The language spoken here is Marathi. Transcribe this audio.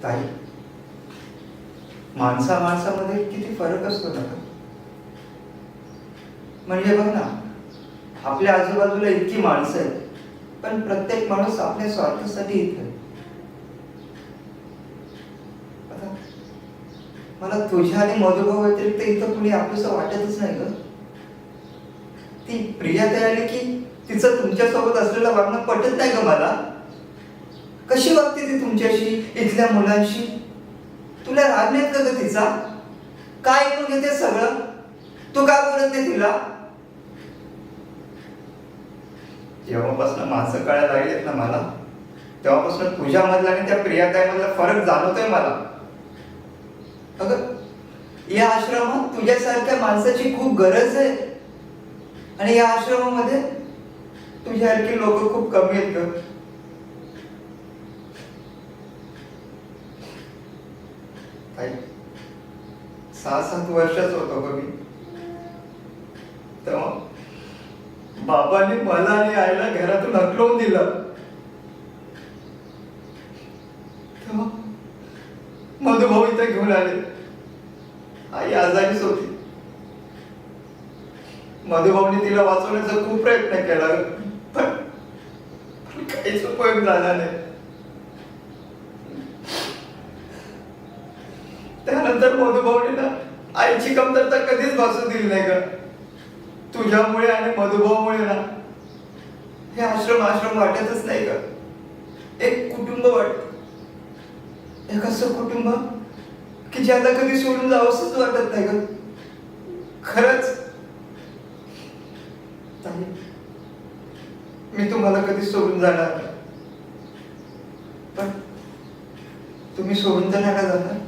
ताई, माणसामध्ये किती फरक असतो ना. म्हणजे बघ ना, आपल्या आजूबाजूला इतकी माणसं आहेत, पण प्रत्येक माणूस आपल्या स्वार्थासाठी इथे. आता मला तुझ्या आणि मधुभाऊ व्यतिरिक्त इथं कुणी आपलंसं वाटतच नाही ग. ती प्रिया ताई आली की तिचं तुमच्यासोबत असलेलं वागणं पटत नाही ग मला. कशी वागते ती तुमच्याशी, इथल्या मुलांशी? तुला राग नाही का ग तिचा? काय ऐकून घेते सगळं? तू का बोलत नाही तिला? जेव्हापासून माणसं कळायला लागलेत ना मला, तेव्हापासून तुझ्यामधला आणि त्या प्रियाताईमधला फरक जाणवतोय मला. अगं, या आश्रमात तुझ्यासारख्या माणसाची खूप गरज आहे, आणि या आश्रमामध्ये तुझ्यासारखी लोक खूप कमी आहेत ग. ताई, 6-7 वर्षाचा होतो ग मी तेव्हा बाबांनी मला आणि आईला घरातून हकलवून दिलं. तेव्हा मधुभाऊ इथे घेऊन आले. आई आजारीच होती. मधुभाऊनी तिला वाचवण्याचा खूप प्रयत्न केला, पण काहीच उपयोग झाला नाही. त्यानंतर मधुभाऊनी ना आईची कमतरता कधीच भासू दिली नाही ग. तुझ्यामुळे आणि मधुभाऊमुळे ना हे आश्रम वाटतच नाही का. एक कुटुंब वाटत, एक असं कुटुंब की जे आता कधी सोडून जावंसच वाटत नाही ग. खरंच मी तुम्हाला कधी सोडून जाणार नाही, पण तुम्ही सोडून तर नाही जाणार.